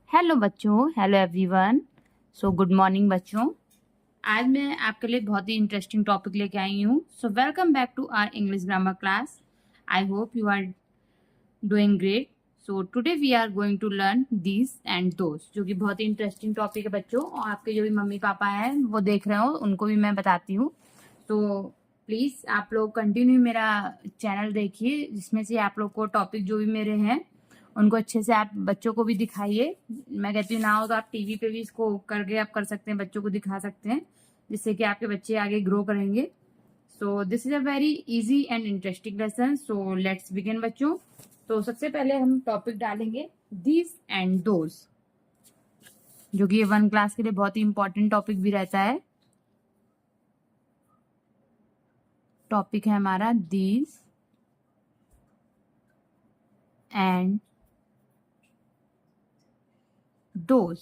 Hello बच्चों, hello everyone. So good morning बच्चों। आज मैं आपके लिए बहुत ही इंटरेस्टिंग टॉपिक लेके आई हूँ। So welcome back to our English grammar class. I hope you are doing great. So today we are going to learn this and those, जो कि बहुत ही इंटरेस्टिंग टॉपिक है बच्चों। और आपके जो भी मम्मी पापा हैं वो देख रहे हो, उनको भी मैं बताती हूँ। तो प्लीज़ आप लोग कंटिन्यू मेरा चैनल देखिए, जिसमें से आप लोग को टॉपिक जो भी मेरे हैं उनको अच्छे से आप बच्चों को भी दिखाइए। मैं कहती हूँ ना हो तो आप टीवी पे भी इसको करके आप कर सकते हैं, बच्चों को दिखा सकते हैं, जिससे कि आपके बच्चे आगे ग्रो करेंगे। So this is a very easy and interesting lesson. So let's begin बच्चों। तो सबसे पहले हम टॉपिक डालेंगे दिस एंड दोज, जो कि ये 1 क्लास के लिए बहुत ही इंपॉर्टेंट टॉपिक भी रहता है। टॉपिक है हमारा दिस एंड दोज।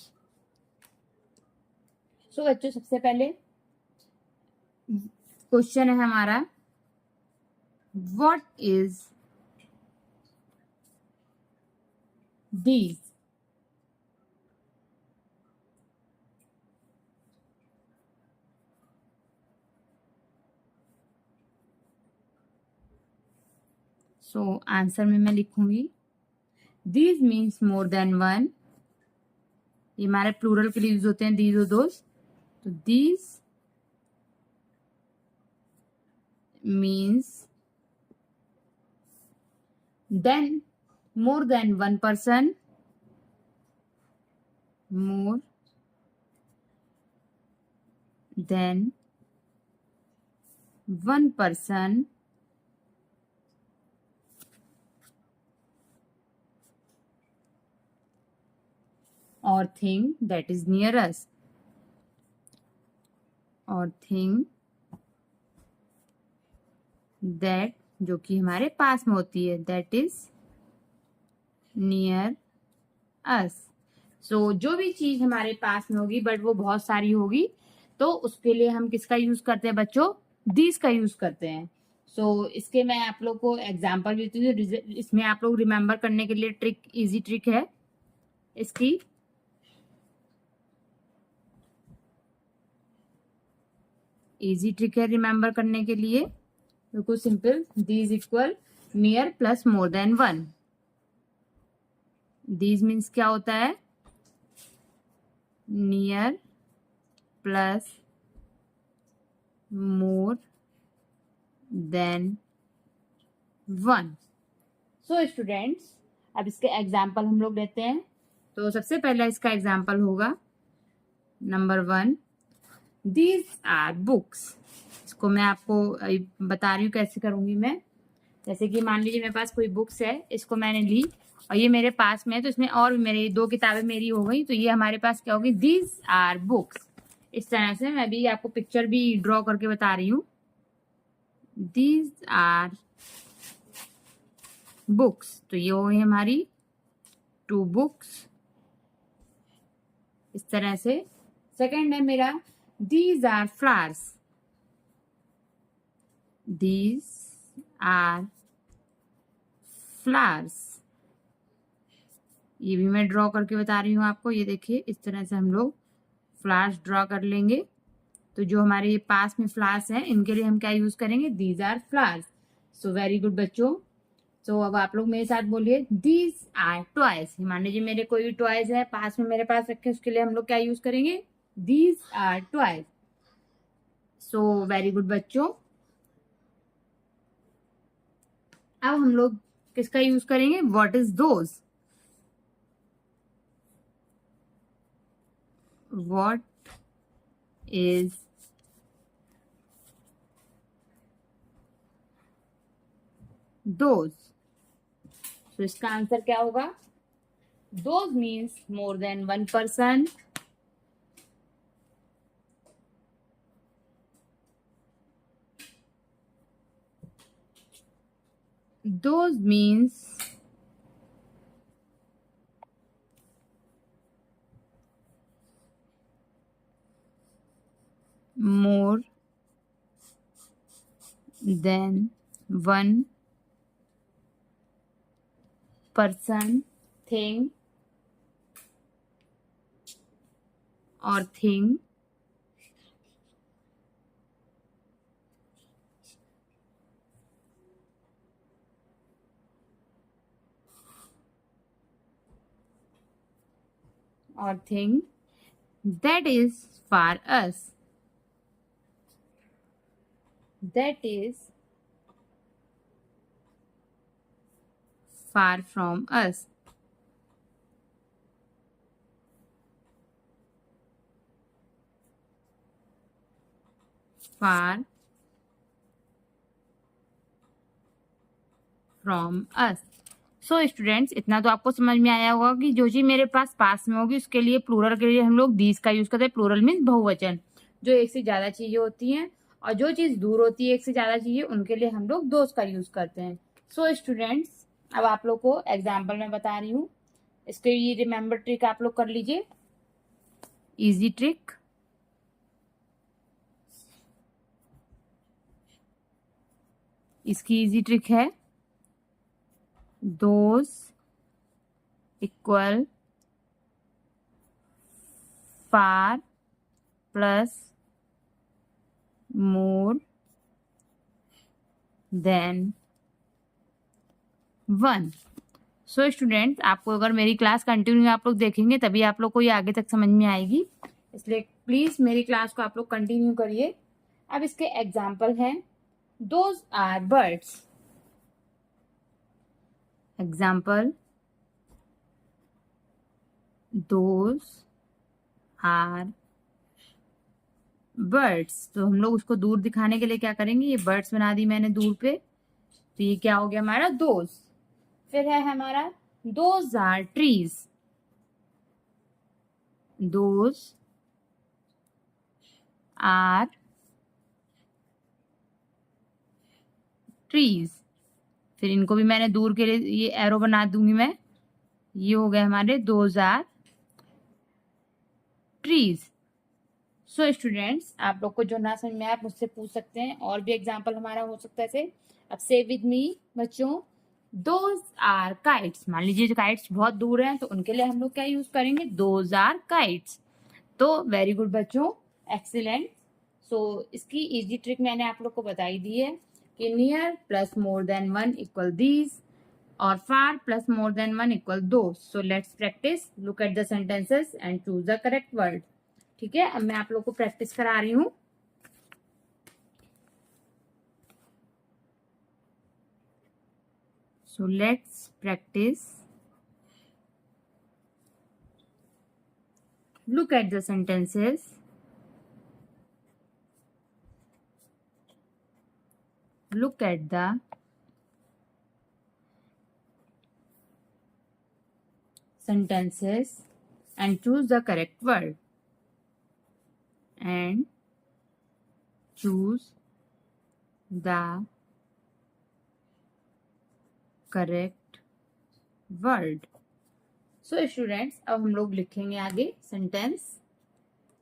सो बच्चों, सबसे पहले क्वेश्चन है हमारा, what is these? So answer में मैं लिखूंगी these means more than one. ये हमारे प्लूरल के लिए यूज होते हैं दीज और दोज। तो these means then more than one person, more than one person or thing that is near us, और thing that जो कि हमारे पास में होती है, that is near us। सो जो भी चीज हमारे पास में होगी बट वो बहुत सारी होगी, तो उसके लिए हम किसका यूज करते हैं बच्चों? दिस का यूज करते हैं। सो इसके मैं आप लोग को एग्जाम्पल देती हूँ। इसमें आप लोग रिमेम्बर करने के लिए ट्रिक, इजी ट्रिक है इसकी। इजी ट्रिक है रिमेम्बर करने के लिए, बिल्कुल simple. These equal near plus more than one. These means क्या होता है? Near plus more than one. सो स्टूडेंट्स, अब इसके एग्जाम्पल हम लोग लेते हैं। तो सबसे पहला इसका एग्जाम्पल होगा नंबर 1, दीज आर बुक्स। इसको मैं आपको बता रही हूँ कैसे करूंगी मैं। जैसे कि मान लीजिए मेरे पास कोई बुक्स है, इसको मैंने ली और ये मेरे पास में है, तो इसमें और भी मेरी 2 किताबें मेरी हो गई, तो ये हमारे पास क्या होगी? These are books. इस तरह से मैं भी आपको पिक्चर भी ड्रॉ करके बता रही हूँ। दीज आर बुक्स, तो ये हो गई हमारी 2 बुक्स। इस तरह से। सेकंड है मेरा these are flowers. These are flowers, ये भी मैं ड्रॉ करके बता रही हूँ आपको। ये देखिए, इस तरह से हम लोग फ्लावर्स ड्रॉ कर लेंगे। तो जो हमारे ये पास में फ्लावर्स हैं, इनके लिए हम क्या यूज करेंगे? These are flowers. So very good बच्चों। सो अब आप लोग मेरे साथ बोलिए दीज आर टॉयज। मान लीजिए मेरे कोई भी टॉयज है पास में, मेरे पास रखे, उसके लिए हम लोग क्या यूज करेंगे? These are toys. So very good बच्चों। अब हम लोग किसका यूज करेंगे? What is those? What is those? तो इसका आंसर क्या होगा? Those means more than one person, those means more than one person, thing or thing, that is far us, that is far from us. Far from us. So students, इतना तो आपको समझ में आया होगा कि जो चीज मेरे पास में होगी उसके लिए प्लूरल के लिए हम लोग दीज का यूज करते हैं. प्लूरल मीन्स बहुवचन, जो एक से ज्यादा चीजें होती हैं, और जो चीज दूर होती है एक से ज्यादा चीजें उनके लिए हम लोग दोज का यूज करते हैं. सो स्टूडेंट्स, अब आप लोग को एग्जाम्पल में बता रही हूँ. इसके लिए रिमेम्बर ट्रिक आप लोग कर लीजिए. Easy trick. इसकी इजी ट्रिक है those equal far plus more than 1. So students, आपको अगर मेरी क्लास कंटिन्यू आप लोग देखेंगे तभी आप लोग को ये आगे तक समझ में आएगी, इसलिए प्लीज मेरी क्लास को आप लोग कंटिन्यू करिए. अब इसके एग्जाम्पल हैं. Those are birds. Example, those are birds. तो हम लोग उसको दूर दिखाने के लिए क्या करेंगे, ये बर्ड्स बना दी मैंने दूर पे, तो ये क्या हो गया हमारा दोज. फिर है हमारा those are trees. Those are trees. फिर इनको भी मैंने दूर के लिए ये एरो बना दूंगी मैं. ये हो गए हमारे those are trees. So students, आप लोग को जो ना समझ में आए आप मुझसे पूछ सकते हैं. और भी एग्जाम्पल हमारा हो सकता है ऐसे. अब से विद मी बच्चों, दोज आर काइट्स. मान लीजिए जो काइट्स बहुत दूर हैं तो उनके लिए हम लोग क्या यूज करेंगे, दोज आर काइट्स. तो वेरी गुड बच्चों, एक्सीलेंट. सो इसकी इजी ट्रिक मैंने आप लोग को बताई दी है कि near plus more than 1 equal these, और far plus more than 1 equal those. So let's practice. Look at the sentences and choose the correct word. ठीक है, अब मैं आप लोग को प्रैक्टिस करा रही हूँ. सो let's practice. Look at the sentences. Look at the sentences and choose the correct word. And choose the correct word. So students, अब हम लोग लिखेंगे आगे sentence.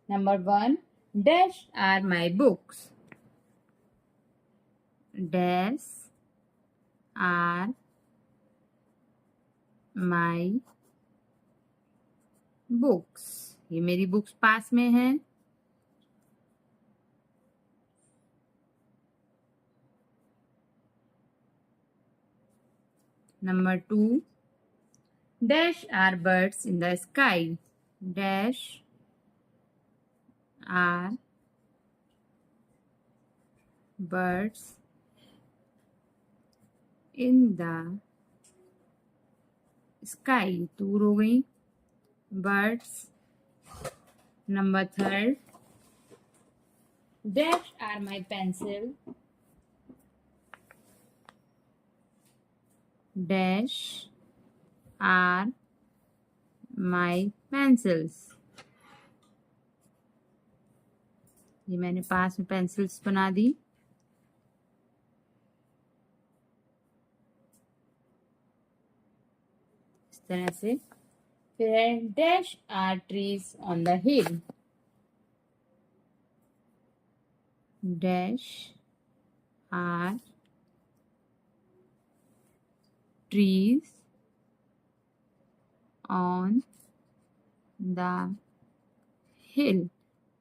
Number 1, dash are my books. Dash are my books. ये मेरी books पास में है. Number 2, dash are birds in the sky. Dash are birds in the sky. दूर हो गई birds. Number 3, dash are my pencil. Dash are my pencils. ये मैंने पास में पेंसिल्स बना दी. इस तरह से. फिर है dash are trees on the hill. Dash are trees on the hill.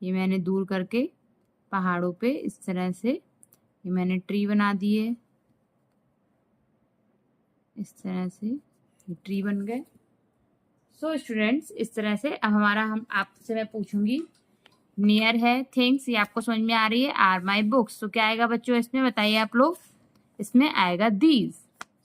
ये मैंने दूर करके पहाड़ों पे इस तरह से ये मैंने ट्री बना दिए, इस तरह से ये ट्री बन गए। सो स्टूडेंट्स, इस तरह से अब हम आपसे मैं पूछूंगी, नियर है थिंग्स, ये आपको समझ में आ रही है, आर माई बुक्स, तो क्या आएगा बच्चों इसमें, बताइए आप लोग। इसमें आएगा दीज।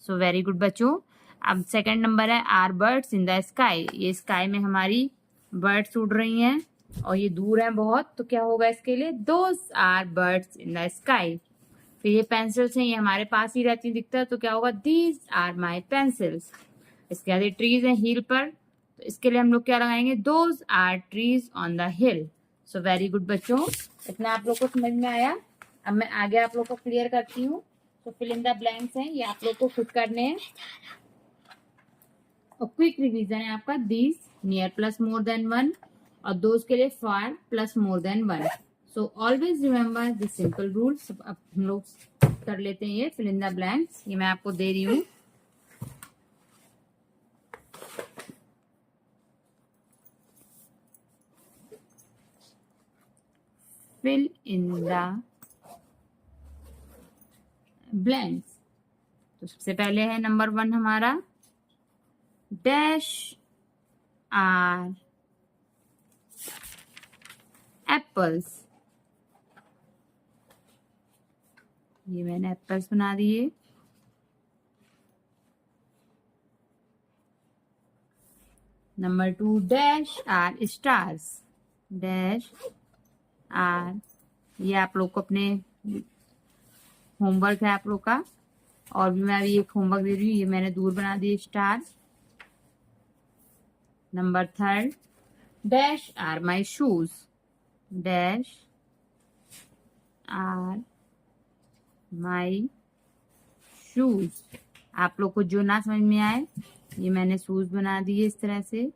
सो वेरी गुड बच्चों। अब सेकंड नंबर है are birds in the sky, ये स्काई में हमारी बर्ड्स उड़ रही हैं और ये दूर है बहुत, तो क्या होगा इसके लिए, those are birds in the sky. फिर ये पेंसिल्स हैं, ये हमारे पास ही रहती दिखता है, तो क्या होगा, दीज आर माई पेंसिल्स। इसके बाद ये ट्रीज हैं हिल पर, तो इसके लिए हम लोग क्या लगाएंगे, those are trees on the hill. So very good बच्चों, इतना आप लोग को समझ में आया। अब मैं आगे आप लोग को क्लियर करती हूँ। तो फिल इन द ब्लैंक्स हैं, ये आप लोग को खुद करने हैं। और क्विक रिवीजन है आपका, these near plus more than one, और दोज के लिए far plus more than one. So always remember this simple rule. अब हम लोग कर लेते हैं ये फिल इन द ब्लैंक्स, ये मैं आपको दे रही हूँ। Fill in the blanks. तो सबसे पहले है नंबर 1 हमारा, डैश आर एप्पल्स, ये मैंने एप्पल्स बना दिए। Number 2, dash are stars, dash are, ये आप लोग को अपने होमवर्क है आप लोग का, और भी मैं अभी एक होमवर्क दे रही हूँ, ये मैंने दूर बना दिए star. Number 3, dash are my shoes, dash are my shoes. आप लोग को जो ना समझ में आए, ये मैंने शूज बना दिए इस तरह से।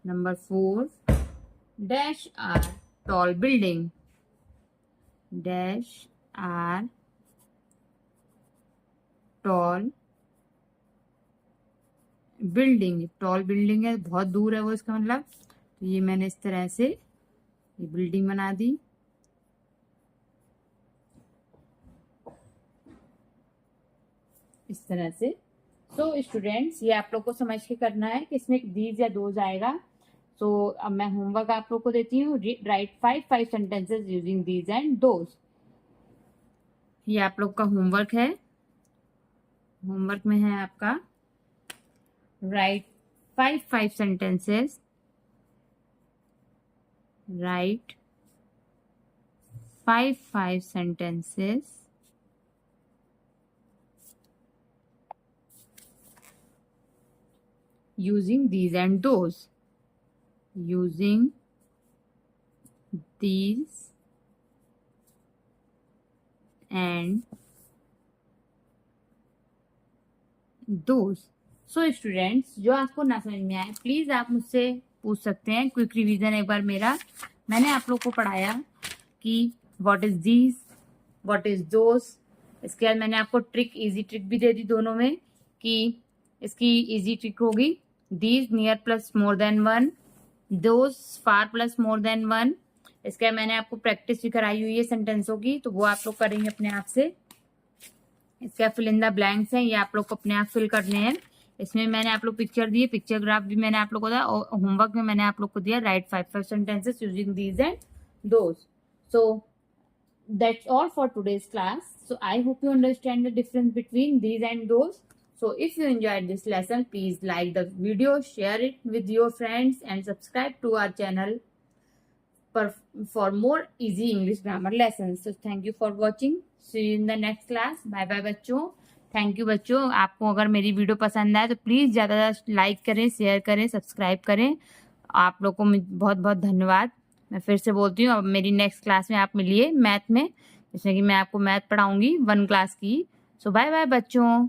Number 4, dash are tall building, dash are tall building, tall building है, बहुत दूर है वो, इसका मतलब। तो ये मैंने इस तरह से ये बिल्डिंग बना दी। इस तरह से। सो स्टूडेंट्स, ये आप लोग को समझ के करना है कि इसमें दीज या दोज आएगा। सो अब मैं होमवर्क आप लोग को देती हूँ, right 5 sentences using these and those. ये आप लोग का होमवर्क है। होमवर्क में है आपका, right 5 sentences, right 5 sentences using these and those, using these and those। So students, जो आपको ना समझ में आए प्लीज आप मुझसे पूछ सकते हैं। क्विक रिवीजन एक बार मेरा, मैंने आप लोग को पढ़ाया कि what is these, what is those. इसके बाद मैंने आपको ट्रिक, इजी ट्रिक भी दे दी दोनों में, कि इसकी इजी ट्रिक होगी these near plus more than one, those far plus more than one. इसके बाद मैंने आपको प्रैक्टिस भी कराई हुई है सेंटेंसों की, तो वो आप लोग करेंगे अपने आप से। इसका फिल इन द ब्लैंक्स हैं, ये आप लोग को अपने आप फिल करने हैं। इसमें मैंने आप लोग पिक्चर दिए, पिक्चर ग्राफ भी मैंने आप लोग को दिया, और होमवर्क में मैंने आप लोग को दिया right 5 sentences using these and those. So that's all for today's class. So I hope you understand the difference between these and those. So if you enjoyed this lesson, please like the video, share it with your friends and subscribe to our channel for more easy English grammar lessons. So thank you for watching. See you in the next class. Bye bye बच्चों। Thank you बच्चों। आपको अगर मेरी video पसंद आए तो please ज़्यादा like करें, शेयर करें, सब्सक्राइब करें। आप लोग को बहुत बहुत धन्यवाद। मैं फिर से बोलती हूँ, अब मेरी नेक्स्ट क्लास में आप मिलिए मैथ में, जिसमें कि मैं आपको मैथ पढ़ाऊंगी 1 क्लास की। सो बाय बाय बच्चों।